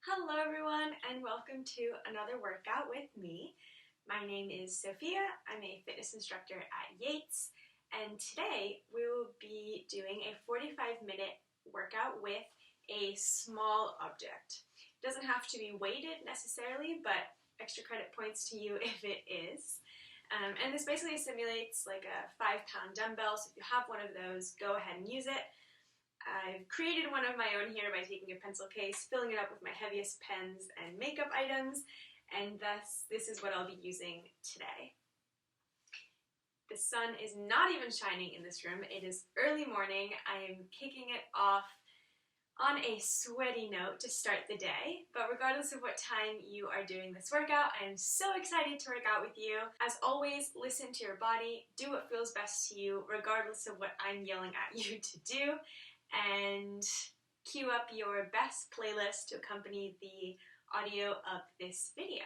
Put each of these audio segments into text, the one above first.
Hello everyone and welcome to another workout with me. My name is Sofia. I'm a fitness instructor at Yates, and today we will be doing a 45-minute workout with a small object. It doesn't have to be weighted necessarily, but extra credit points to you if it is. And this basically simulates like a 5-pound dumbbell, so if you have one of those, go ahead and use it. I've created one of my own here by taking a pencil case, filling it up with my heaviest pens and makeup items, and thus this is what I'll be using today. The sun is not even shining in this room. It is early morning. I am kicking it off on a sweaty note to start the day, but regardless of what time you are doing this workout, I am so excited to work out with you. As always, listen to your body, do what feels best to you, regardless of what I'm yelling at you to do, and cue up your best playlist to accompany the audio of this video.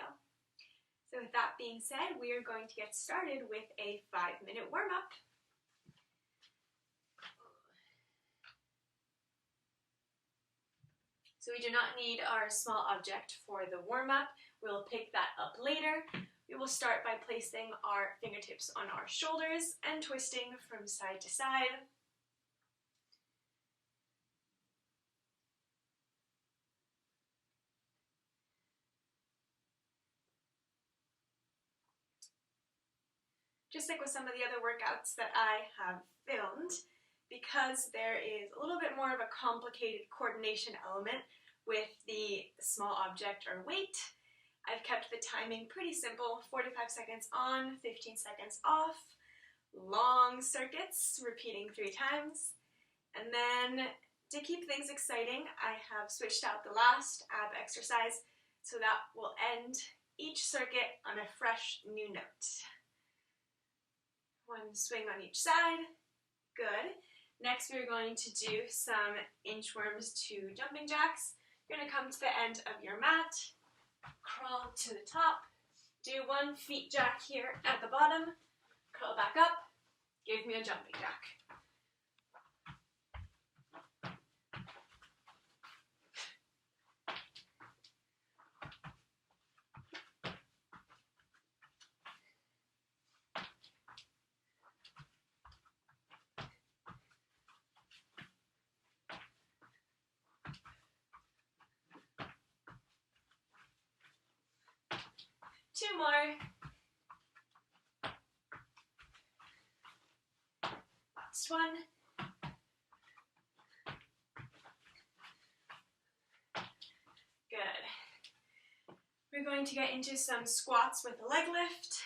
So with that being said, we are going to get started with a 5-minute warm-up. So we do not need our small object for the warm-up. We'll pick that up later. We will start by placing our fingertips on our shoulders and twisting from side to side. Just like with some of the other workouts that I have filmed, because there is a little bit more of a complicated coordination element with the small object or weight, I've kept the timing pretty simple, 45 seconds on, 15 seconds off, long circuits, repeating 3 times. And then to keep things exciting, I have switched out the last ab exercise so that will end each circuit on a fresh new note. One swing on each side. Good. Next we're going to do some inchworms to jumping jacks. You're going to come to the end of your mat, crawl to the top, do 1 feet jack here at the bottom, curl back up, give me a jumping jack. Two more. Last one. Good. We're going to get into some squats with a leg lift.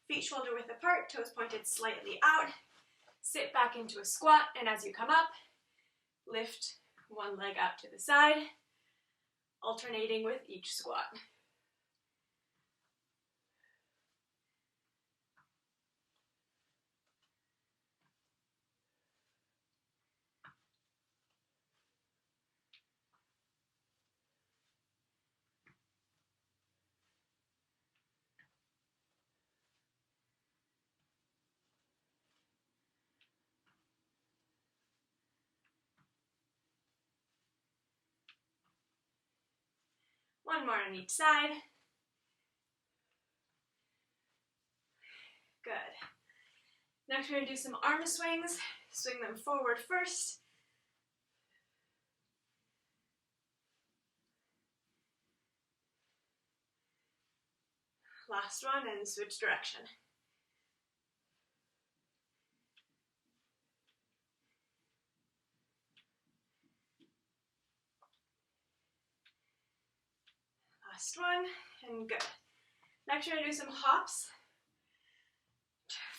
Feet shoulder width apart, toes pointed slightly out. Sit back into a squat, and as you come up, lift one leg out to the side, alternating with each squat. One more on each side. Good. Next we're going to do some arm swings. Swing them forward first. Last one, and switch direction. Last one, and good. Next we're going to do some hops.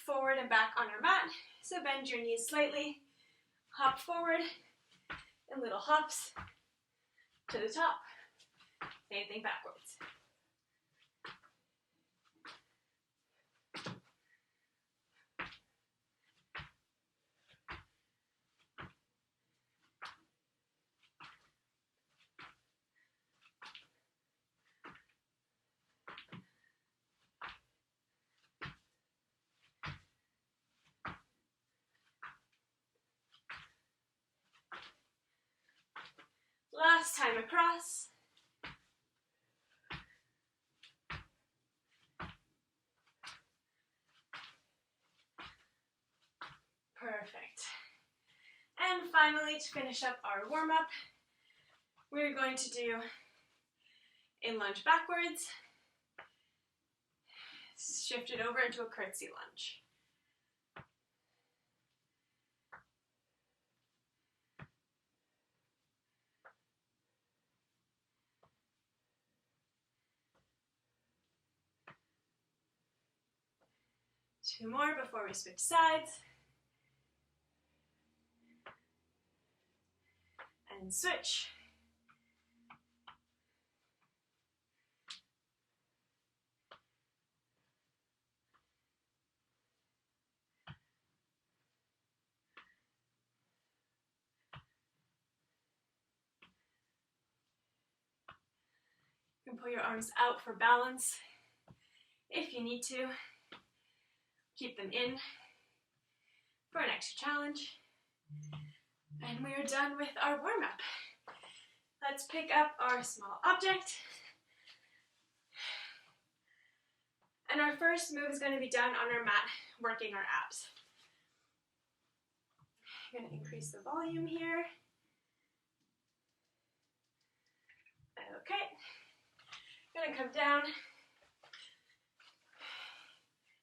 Forward and back on your mat. So bend your knees slightly, hop forward, and little hops to the top. Same thing backwards. last time across. Perfect. And finally, to finish up our warm-up, we're going to do a lunge backwards, shift it over into a curtsy lunge. Two more before we switch sides. And switch. You can pull your arms out for balance if you need to. Keep them in for an extra challenge. And we are done with our warm-up. Let's pick up our small object. And our first move is going to be done on our mat, working our abs. I'm going to increase the volume here. Okay. Going to come down.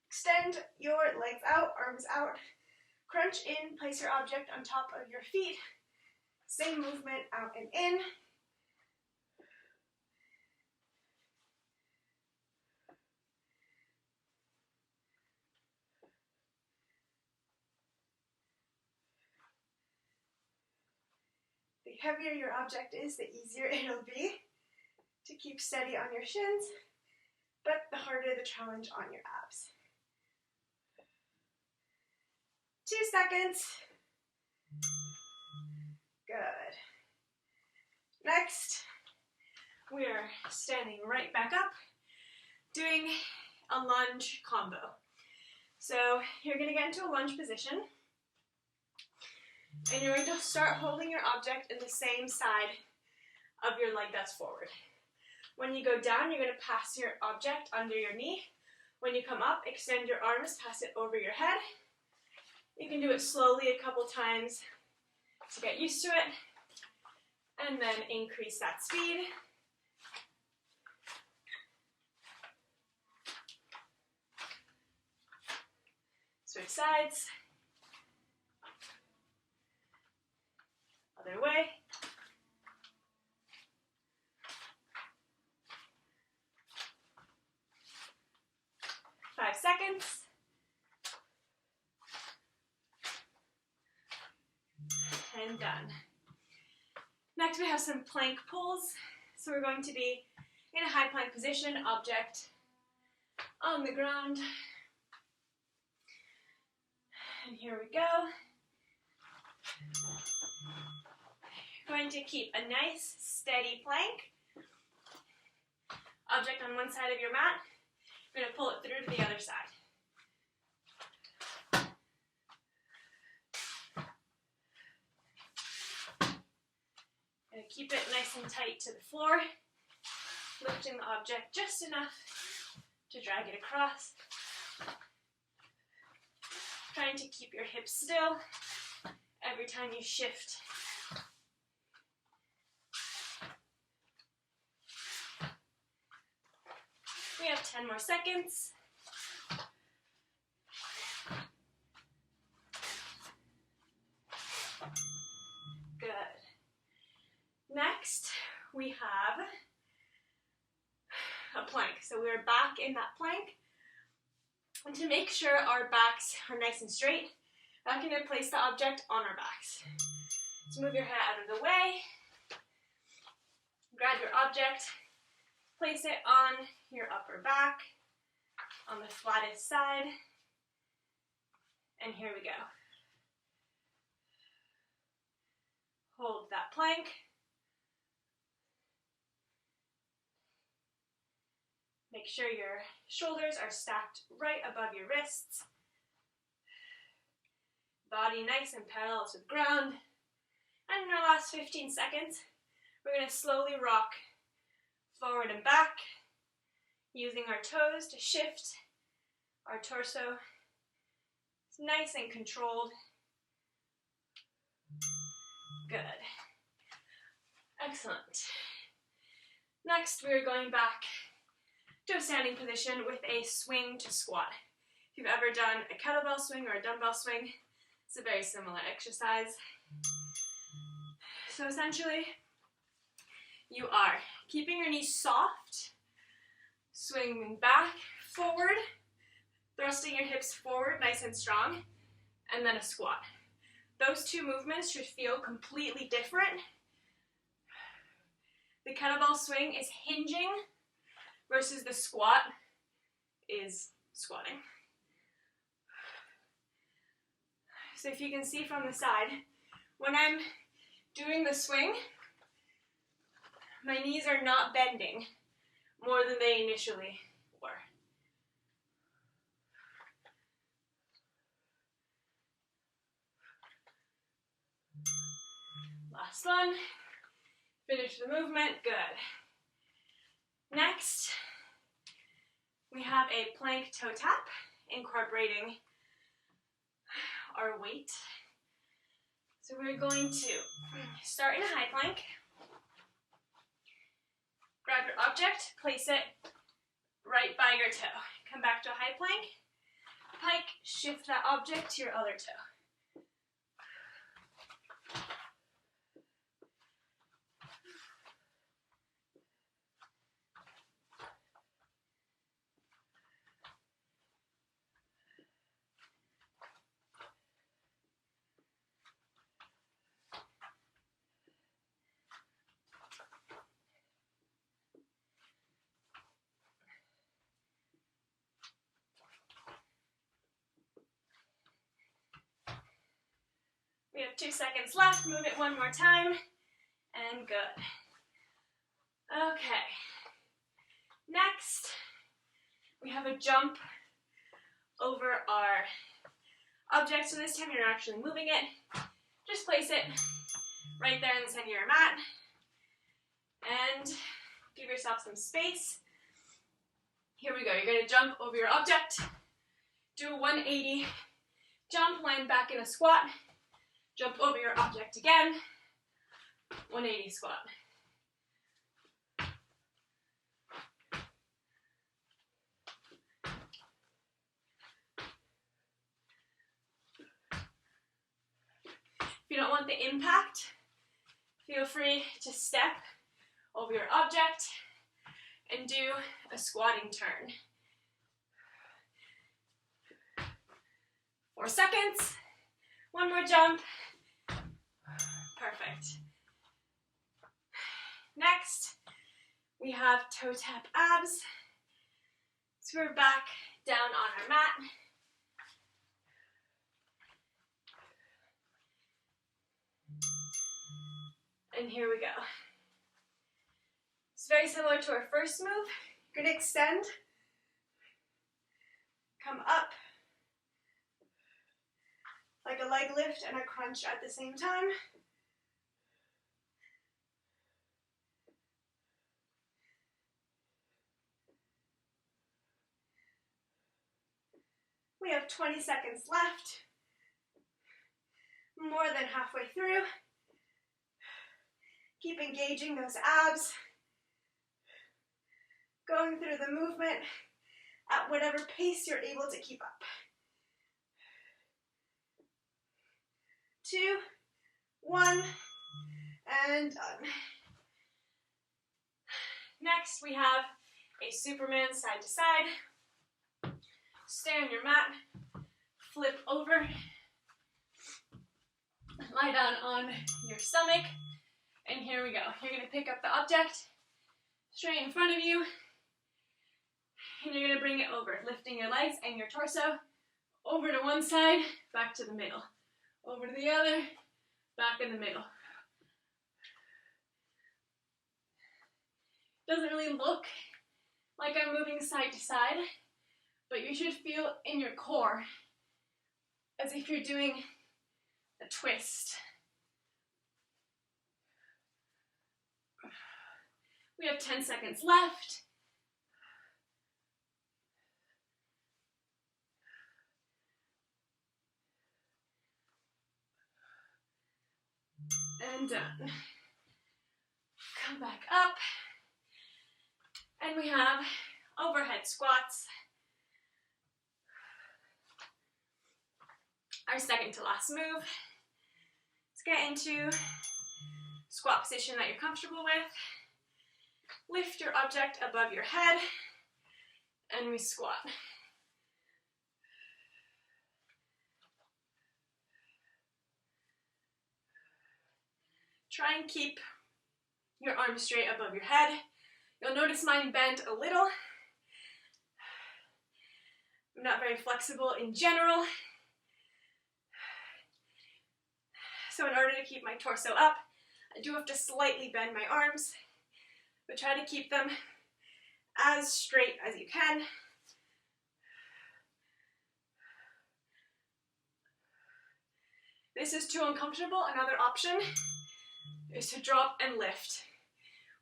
Extend your legs out, arms out. Crunch in, place your object on top of your feet. Same movement, out and in. The heavier your object is, the easier it'll be to keep steady on your shins, but the harder the challenge on your abs. 2 seconds. Good. Next, we're standing right back up, doing a lunge combo. So you're going to get into a lunge position, and you're going to start holding your object in the same side of your leg that's forward. When you go down, you're going to pass your object under your knee. When you come up, extend your arms, pass it over your head. You can do it slowly a couple times to get used to it, and then increase that speed. Switch sides. Other way. Five seconds. And done. Next we have some plank pulls. So we're going to be in a high plank position, object on the ground. And here we go. You're going to keep a nice steady plank. Object on one side of your mat. You're going to pull it through to the other side. Keep it nice and tight to the floor, lifting the object just enough to drag it across. Trying to keep your hips still every time you shift. We have 10 more seconds. Good. Next, we have a plank. So we're back in that plank. And to make sure our backs are nice and straight, we're going to place the object on our backs. So move your head out of the way. Grab your object. Place it on your upper back, on the flattest side. And here we go. Hold that plank. Make sure your shoulders are stacked right above your wrists. Body nice and parallel to the ground. And in our last 15 seconds, We're going to slowly rock forward and back, using our toes to shift our torso. It's nice and controlled. Good. Excellent. Next, we're going back to a standing position with a swing to squat. If you've ever done a kettlebell swing or a dumbbell swing, it's a very similar exercise. So essentially, you are keeping your knees soft, swinging back, forward, thrusting your hips forward nice and strong, and then a squat. Those two movements should feel completely different. The kettlebell swing is hinging versus the squat is squatting. So if you can see from the side, when I'm doing the swing, my knees are not bending more than they initially were. Last one. Finish the movement. Good. Next, we have a plank toe tap, incorporating our weight. So we're going to start in a high plank. Grab your object, place it right by your toe. Come back to a high plank, pike, shift that object to your other toe. We have 2 seconds left. Move it one more time. And good. Okay. Next, we have a jump over our object. So this time you're not actually moving it. Just place it right there in the center of your mat. And give yourself some space. Here we go. You're going to jump over your object. Do a 180 jump, land back in a squat. Jump over your object again, 180 squat. If you don't want the impact, feel free to step over your object and do a squatting turn. 4 seconds, one more jump. Perfect. Next, we have toe tap abs. So we're back down on our mat. And here we go. It's very similar to our first move. You're going to extend, come up, like a leg lift and a crunch at the same time. We have 20 seconds left. More than halfway through. Keep engaging those abs. Going through the movement at whatever pace you're able to keep up. 2, 1, and done. Next, we have a Superman side to side. Stay on your mat, flip over, lie down on your stomach, and here we go. You're going to pick up the object straight in front of you, and you're going to bring it over, lifting your legs and your torso over to one side, back to the middle. Over to the other, back in the middle. Doesn't really look like I'm moving side to side, but you should feel in your core as if you're doing a twist. We have 10 seconds left. And done. Come back up. And we have overhead squats. Our second to last move. Let's get into squat position that you're comfortable with. Lift your object above your head, and we squat. Try and keep your arms straight above your head. You'll notice mine bent a little. I'm not very flexible in general. So in order to keep my torso up, I do have to slightly bend my arms, but try to keep them as straight as you can. This is too uncomfortable. Another option is to drop and lift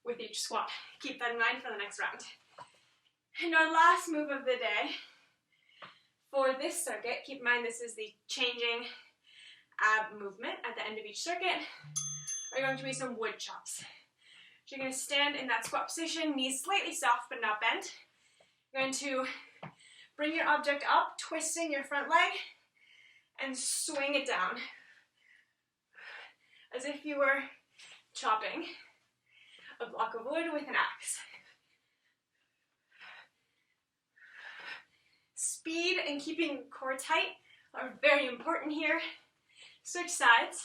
with each squat. Keep that in mind for the next round. And our last move of the day for this circuit, keep in mind this is the changing ab movement at the end of each circuit, are going to be some wood chops. So you're going to stand in that squat position, knees slightly soft but not bent. You're going to bring your object up, twisting your front leg, and swing it down as if you were chopping a block of wood with an axe. Speed and keeping core tight are very important here. Switch sides.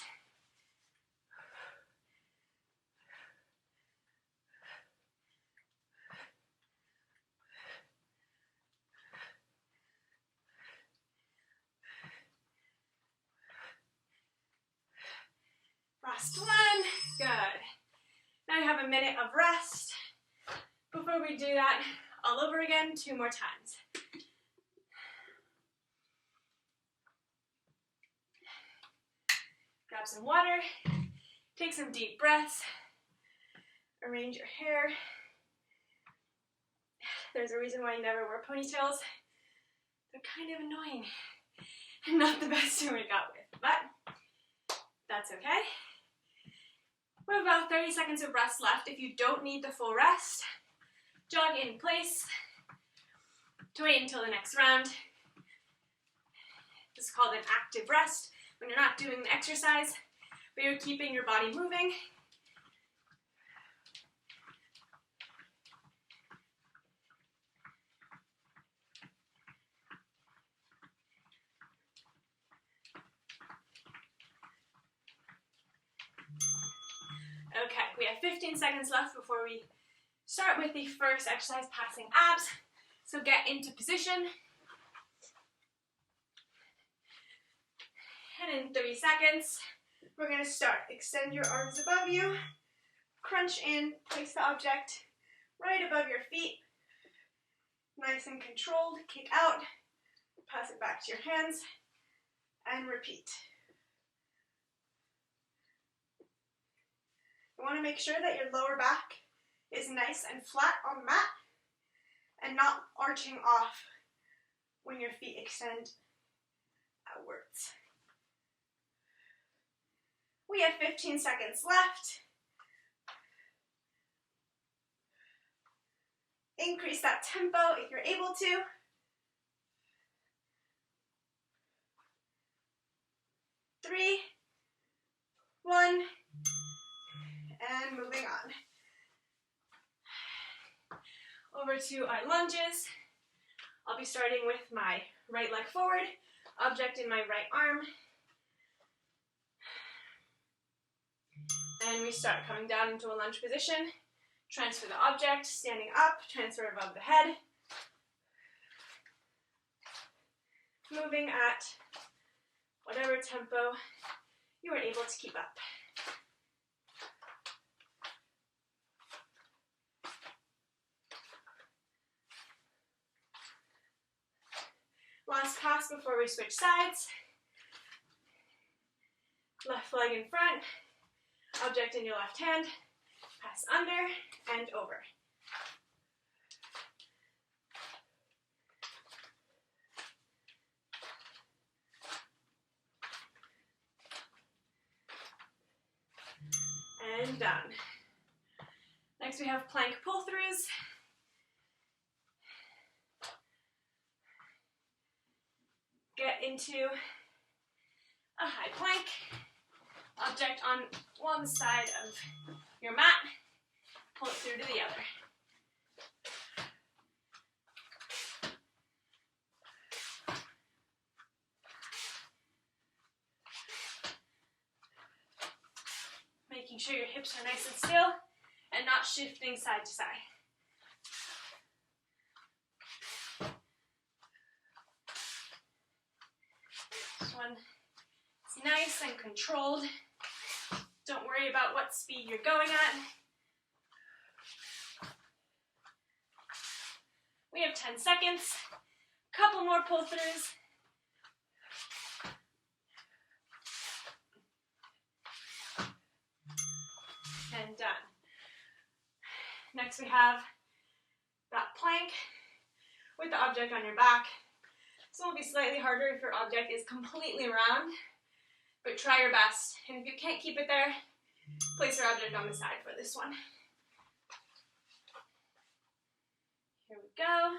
Last one. Good. Now you have a minute of rest. Before we do that all over again, 2 more times. Grab some water, take some deep breaths, arrange your hair. There's a reason why I never wear ponytails. They're kind of annoying and not the best to wake up with, but that's okay. We have about 30 seconds of rest left. If you don't need the full rest, jog in place to wait until the next round. This is called an active rest, when you're not doing the exercise, but you're keeping your body moving. Okay, we have 15 seconds left before we start with the first exercise, passing abs. So get into position. And in 30 seconds, we're going to start. Extend your arms above you, crunch in, place the object right above your feet. Nice and controlled, kick out, pass it back to your hands, and repeat. You want to make sure that your lower back is nice and flat on the mat and not arching off when your feet extend outwards. We have 15 seconds left. Increase that tempo if you're able to. 3, 1, and moving on. Over to our lunges. I'll be starting with my right leg forward, object in my right arm. And we start coming down into a lunge position. Transfer the object, standing up, transfer above the head. Moving at whatever tempo you are able to keep up. Last pass before we switch sides. Left leg in front, object in your left hand, Press under and over. And done. Next we have plank pull-throughs. Get into a high plank, object on one side of your mat, pull it through to the other. Making sure your hips are nice and still and not shifting side to side. This one is nice and controlled. Don't worry about what speed you're going at. We have 10 seconds. A couple more pull-throughs. And done. Next we have that plank with the object on your back. This one will be slightly harder if your object is completely round, but try your best. And if you can't keep it there, place your object on the side for this one. Here we go.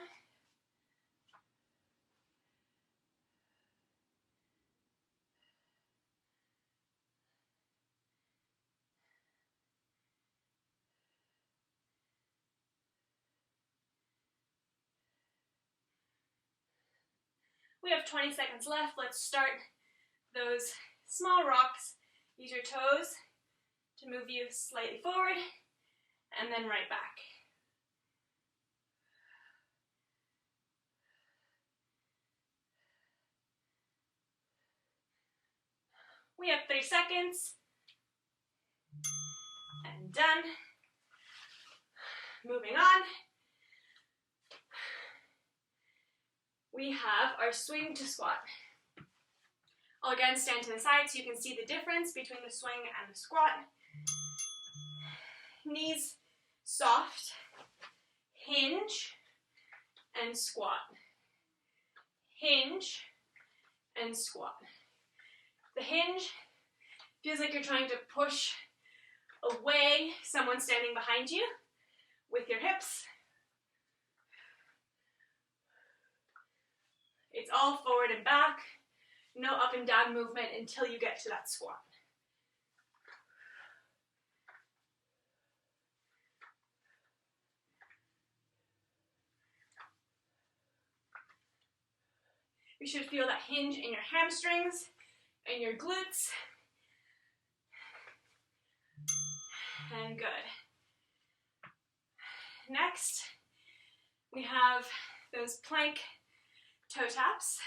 We have 20 seconds left. Let's start those small rocks. Use your toes to move you slightly forward and then right back. We have 3 seconds. And done. Moving on. We have our swing to squat. I'll again stand to the side so you can see the difference between the swing and the squat. Knees soft, hinge, and squat. Hinge, and squat. The hinge feels like you're trying to push away someone standing behind you with your hips. It's all forward and back, no up and down movement until you get to that squat. You should feel that hinge in your hamstrings and your glutes. And good. Next, we have those plank toe taps.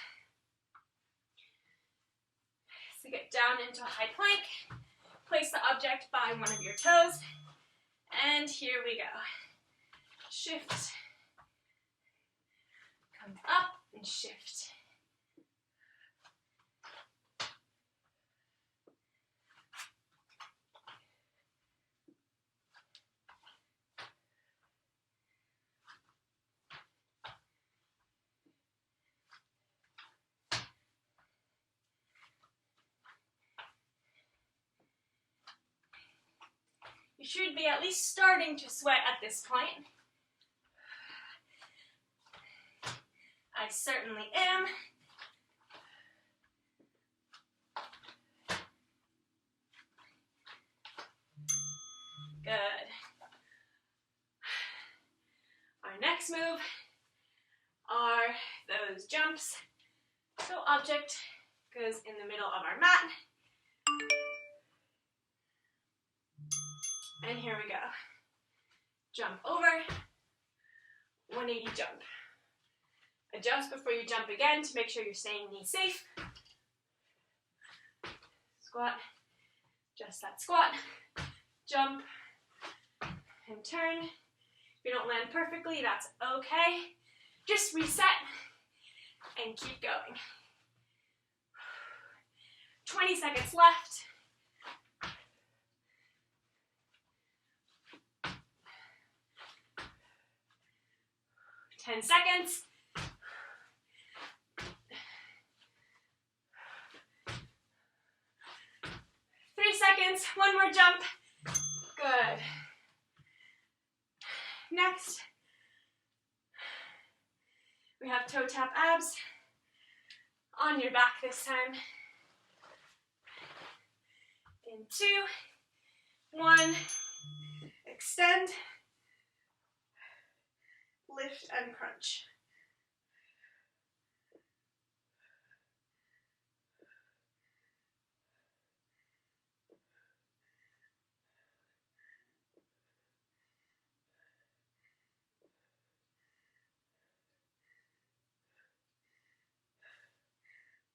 So get down into a high plank, place the object by one of your toes, and here we go. Shift, come up and shift. You should be at least starting to sweat at this point. I certainly am. Good. Our next move are those jumps. So object goes in the middle of our mat. And here we go. Jump over, 180 jump. Adjust before you jump again to make sure you're staying knee safe. Squat, just that squat, jump, and turn. If you don't land perfectly, that's okay. Just reset and keep going. 20 seconds left. 10 seconds. 3 seconds, one more jump. Good. Next, we have toe tap abs on your back this time. In 2, 1, extend, lift and crunch.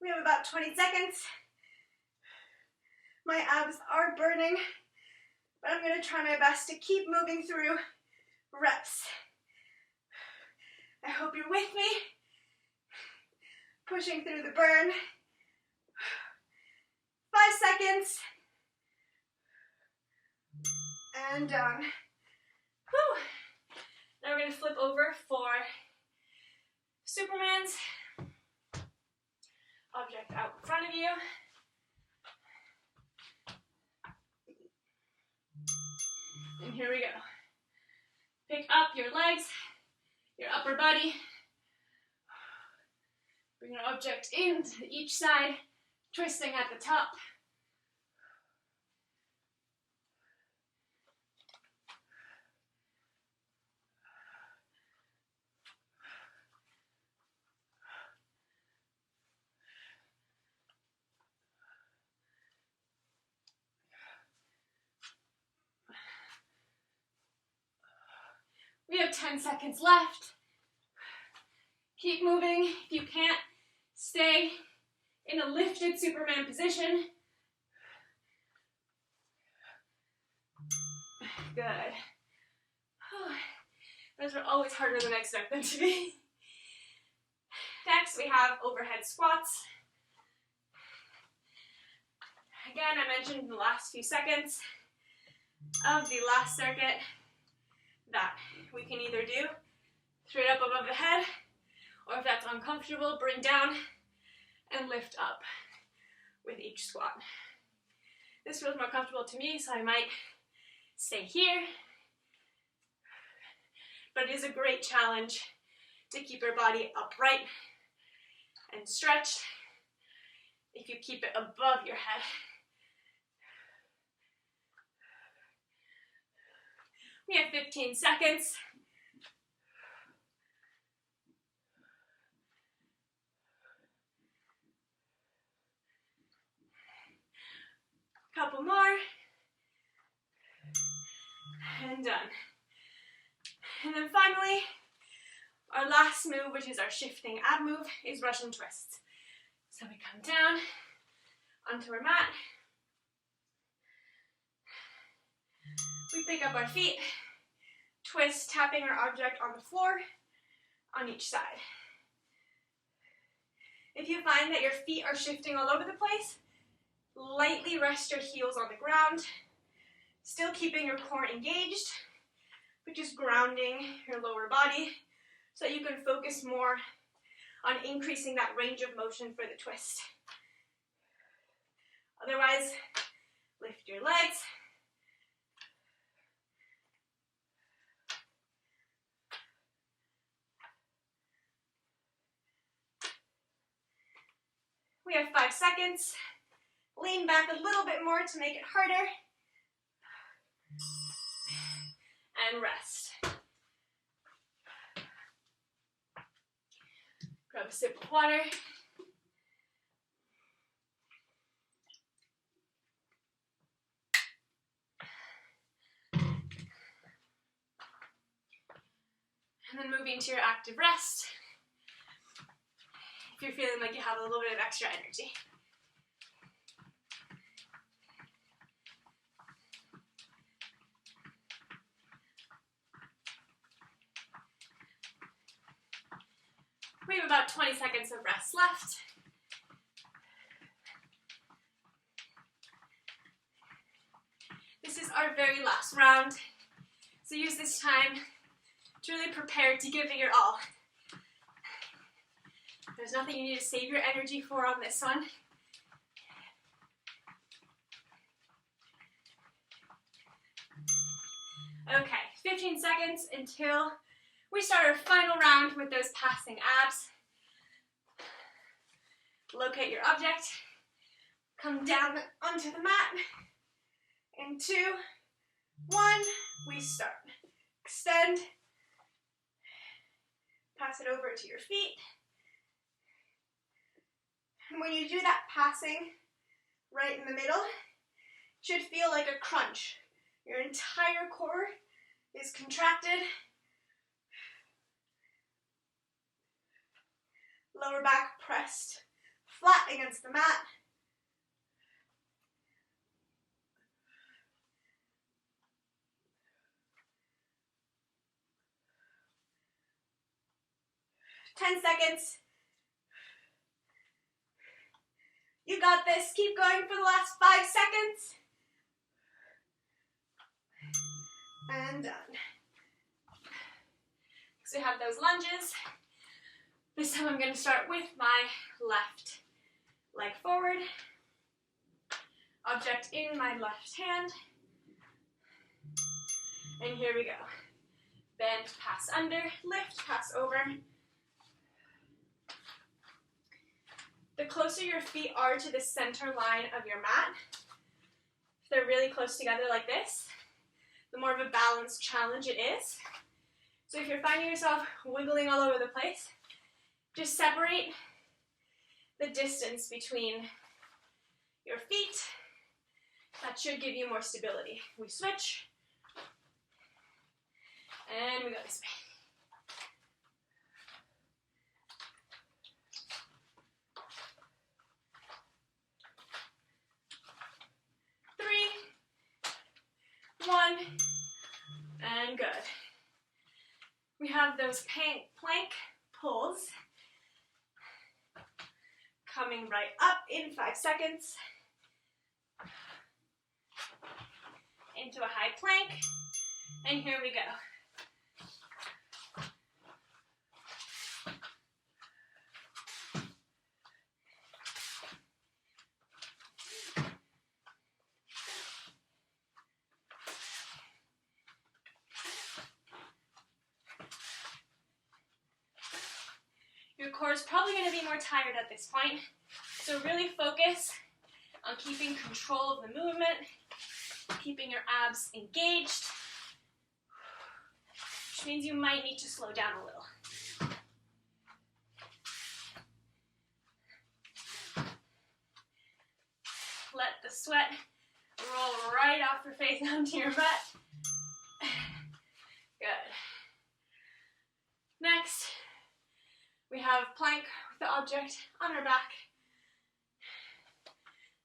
We have about 20 seconds. My abs are burning, but I'm going to try my best to keep moving through reps. I hope you're with me. Pushing through the burn. 5 seconds. And done. Whew. Now we're going to flip over for Superman's. Object out in front of you. And here we go. Pick up your legs, your upper body. Bring your object into each side, twisting at the top. We have 10 seconds left. Keep moving. If you can't, stay in a lifted Superman position. Good. Those are always harder than I expect them to be. Next, we have overhead squats. Again, I mentioned in the last few seconds of the last circuit that we can either do straight up above the head, or if that's uncomfortable, bring down and lift up with each squat. This feels more comfortable to me, so I might stay here. But it is a great challenge to keep your body upright and stretched if you keep it above your head. We have 15 seconds. Couple more. And done. And then finally, our last move, which is our shifting ab move, is Russian twists. So we come down onto our mat. We pick up our feet, twist, tapping our object on the floor on each side. If you find that your feet are shifting all over the place, lightly rest your heels on the ground, still keeping your core engaged, but just grounding your lower body so that you can focus more on increasing that range of motion for the twist. Otherwise, lift your legs. We have 5 seconds. Lean back a little bit more to make it harder. And rest. Grab a sip of water. And then moving to your active rest. If you're feeling like you have a little bit of extra energy. We have about 20 seconds of rest left. This is our very last round, so use this time to really prepare to give it your all There's nothing you need to save your energy for on this one. Okay, 15 seconds until we start our final round with those passing abs. Locate your object, come down onto the mat. In 2, 1, we start. Extend, pass it over to your feet. And when you do that passing right in the middle, it should feel like a crunch. Your entire core is contracted. Lower back pressed flat against the mat. Ten seconds. You got this. Keep going for the last 5 seconds. And done. So we have those lunges. This time I'm going to start with my left leg forward. Object in my left hand. And here we go. Bend, pass under, lift, pass over. The closer your feet are to the center line of your mat, if they're really close together like this, the more of a balanced challenge it is. So if you're finding yourself wiggling all over the place, just separate the distance between your feet. That should give you more stability. We switch, and we go this way. 3, 1, and good. We have those plank pulls coming right up in 5 seconds into a high plank, and here we go. Your core is probably going to be more tired at this point, so really focus on keeping control of the movement, keeping your abs engaged, which means you might need to slow down a little. Let the sweat roll right off your face onto your butt. Good. Next, we have plank with the object on our back.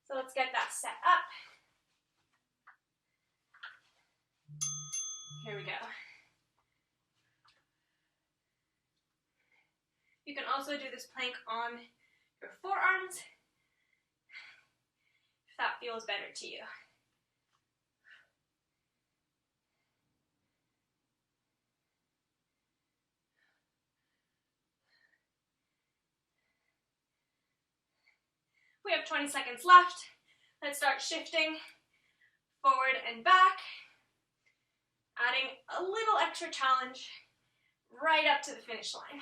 So let's get that set up. Here we go. You can also do this plank on your forearms if that feels better to you. We have 20 seconds left. Let's start shifting forward and back, adding a little extra challenge right up to the finish line.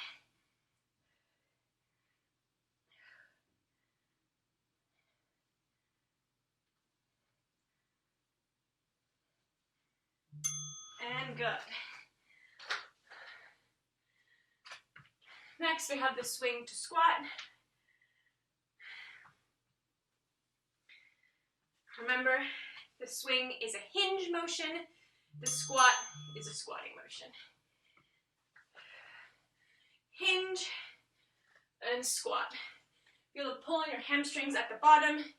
And good. Next, we have the swing to squat. Remember, the swing is a hinge motion. The squat is a squatting motion. Hinge and squat. Feel the pull in your hamstrings at the bottom,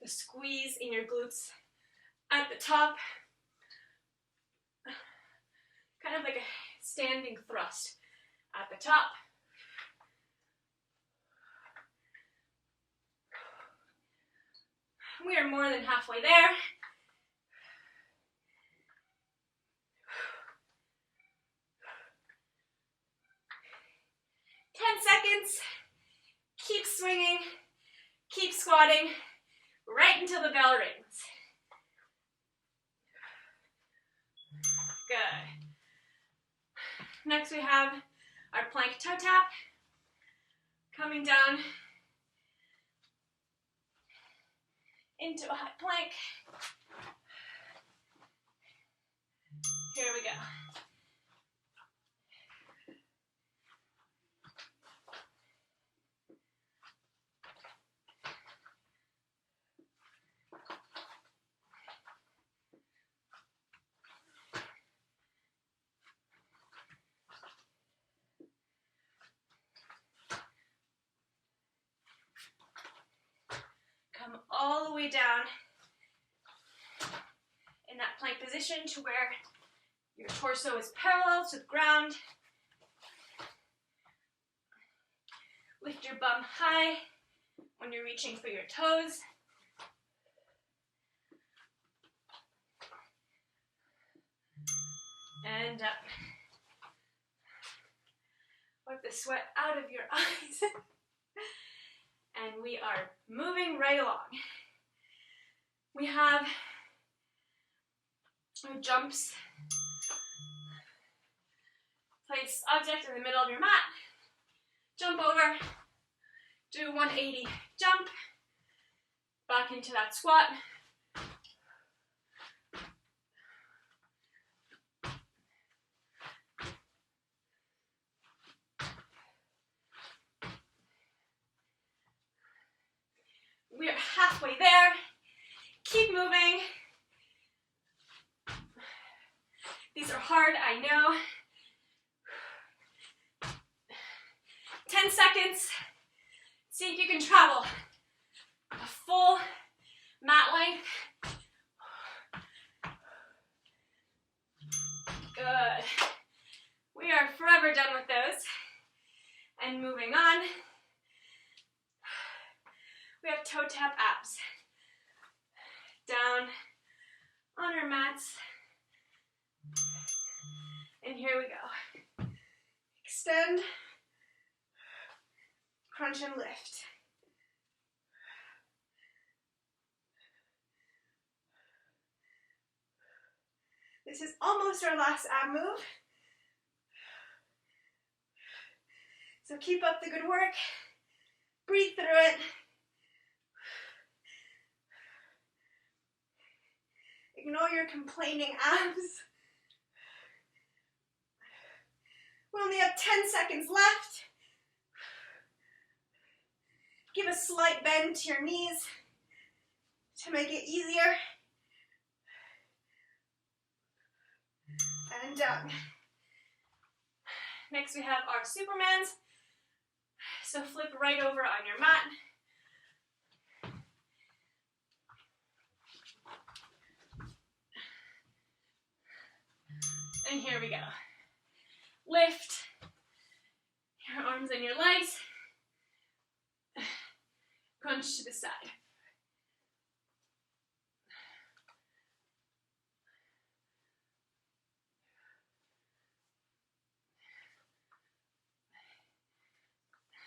the squeeze in your glutes at the top. Kind of like a standing thrust at the top. We are more than halfway there. 10 seconds. squatting right until the bell rings. Good. Next we have our plank toe tap. Coming down into a high plank. Here we go. Come all the way down in that plank position to where your torso is parallel to the ground. Lift your bum high when you're reaching for your toes. And up. Wipe the sweat out of your eyes. And we are moving right along. We have our jumps. Place object in the middle of your mat. Jump over. Do 180 jump. Back into that squat. We are halfway there. Keep moving. These are hard, I know. 10 seconds. See if you can travel a full mat length. Good. We are forever done with those. And moving on. We have toe tap abs. Down on our mats. And here we go. Extend, crunch and lift. This is almost our last ab move. So keep up the good work. Breathe through it. Ignore your complaining abs. We only have 10 seconds left. Give a slight bend to your knees to make it easier. And done. Next we have our Supermans. So flip right over on your mat. And here we go. Lift your arms and your legs. Crunch to the side.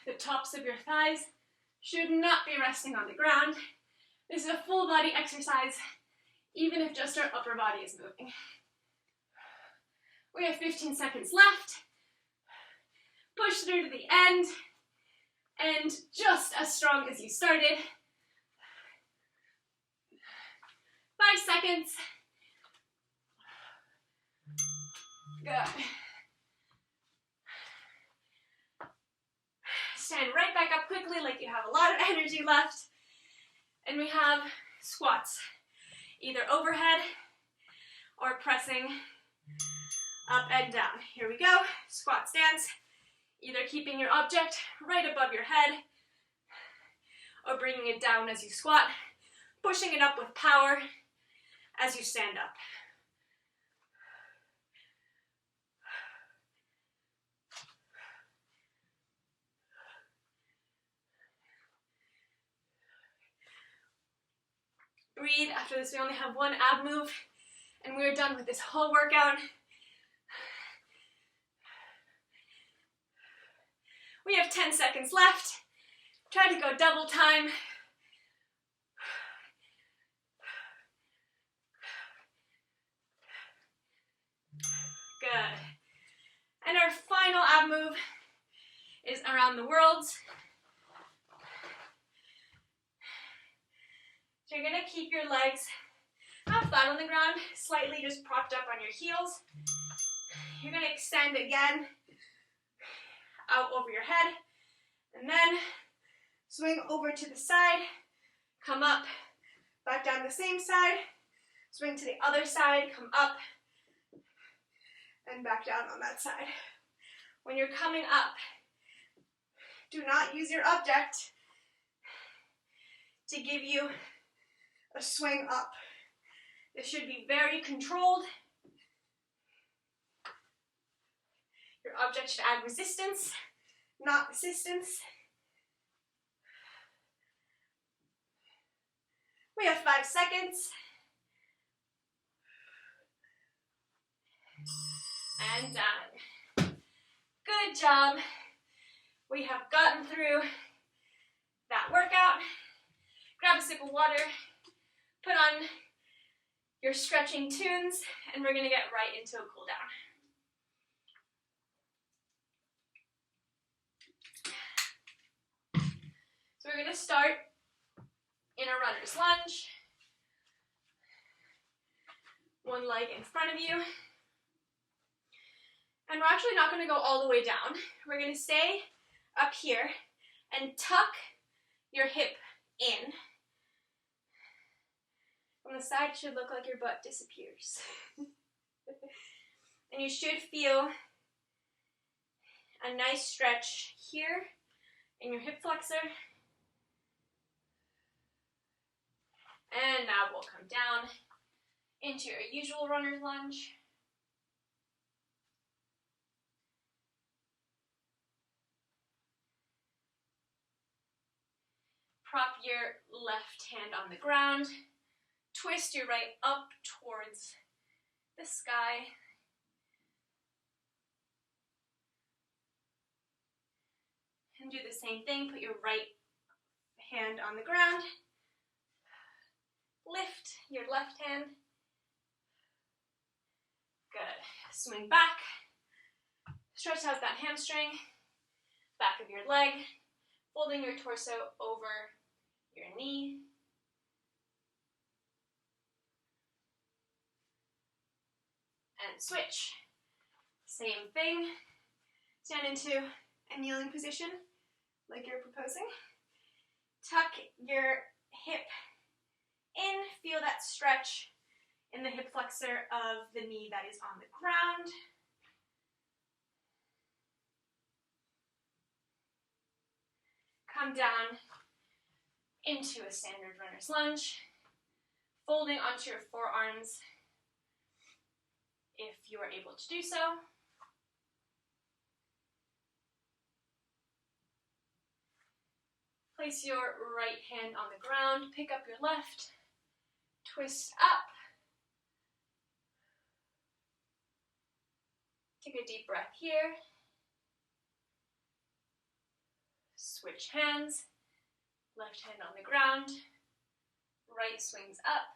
The tops of your thighs should not be resting on the ground. This is a full body exercise, even if just our upper body is moving. We have 15 seconds left. Push through to the end. And just as strong as you started. 5 seconds. Good. Stand right back up quickly like you have a lot of energy left. And we have squats. Either overhead or pressing up and down. Here we go. Squat stance. Either keeping your object right above your head or bringing it down as you squat, pushing it up with power as you stand up. Breathe. After this, we only have one ab move, and we're done with this whole workout. We have 10 seconds left. Try to go double time. around the world. So you're gonna keep your legs not flat on the ground, slightly just propped up on your heels. You're gonna extend again out over your head, and then swing over to the side, come up, back down the same side, swing to the other side, come up, and back down on that side. When you're coming up, do not use your object to give you a swing up. This should be very controlled. Your object should add resistance, not assistance. We have 5 seconds. And done. Good job. We have gotten through that workout. Grab a sip of water, put on your stretching tunes, and we're gonna get right into a cool down. So we're gonna start in a runner's lunge. One leg in front of you. And we're actually not gonna go all the way down. We're gonna stay up here and tuck your hip in. From the side, it should look like your butt disappears. And you should feel a nice stretch here in your hip flexor. And now we'll come down into your usual runner's lunge. Prop your left hand on the ground. Twist your right up towards the sky. And do the same thing. Put your right hand on the ground. Lift your left hand. Good. Swing back. Stretch out that hamstring. Back of your leg. Folding your torso over your knee. And switch. Same thing. Stand into a kneeling position like you're proposing. Tuck your hip in. Feel that stretch in the hip flexor of the knee that is on the ground. Come down into a standard runner's lunge, folding onto your forearms if you are able to do so. Place your right hand on the ground, pick up your left, twist up. Take a deep breath here. Switch hands, left hand on the ground, right swings up,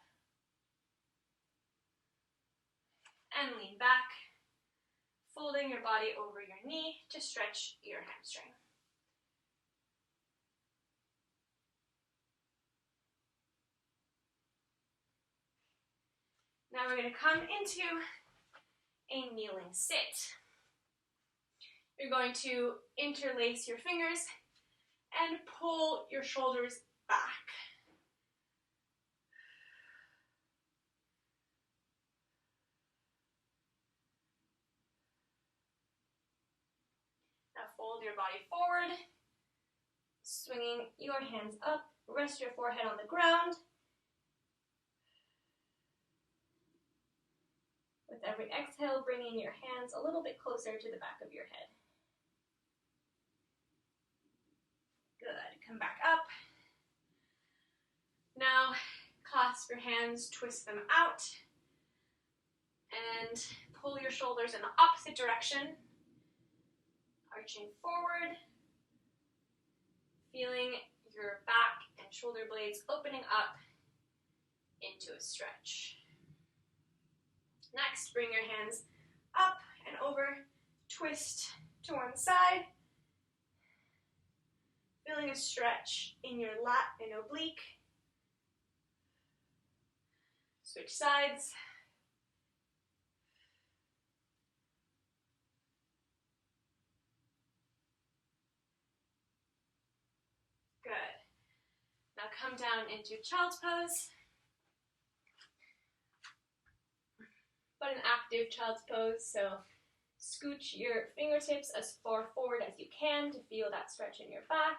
and lean back, folding your body over your knee to stretch your hamstring. Now we're going to come into a kneeling sit. You're going to interlace your fingers and pull your shoulders back. Now fold your body forward, swinging your hands up, rest your forehead on the ground. With every exhale, bringing your hands a little bit closer to the back of your head. Good, come back up. Now, clasp your hands, twist them out, and pull your shoulders in the opposite direction, arching forward, feeling your back and shoulder blades opening up into a stretch. Next, bring your hands up and over, twist to one side, Feeling a stretch in your lat and oblique. Switch sides. Good. Now come down into child's pose. But an active child's pose, so scooch your fingertips as far forward as you can to feel that stretch in your back.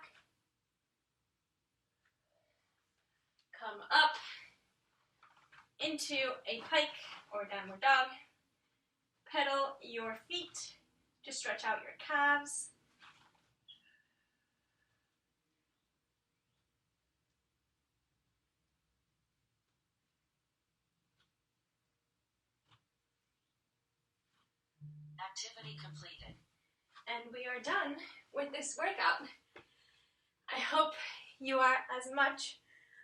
Come up into a pike or downward dog. Pedal your feet to stretch out your calves. Activity completed. And we are done with this workout. I hope you are as much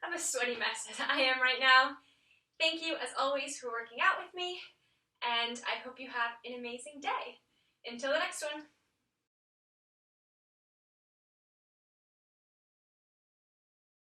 of a sweaty mess as I am right now. Thank you as always for working out with me, and I hope you have an amazing day. Until the next one.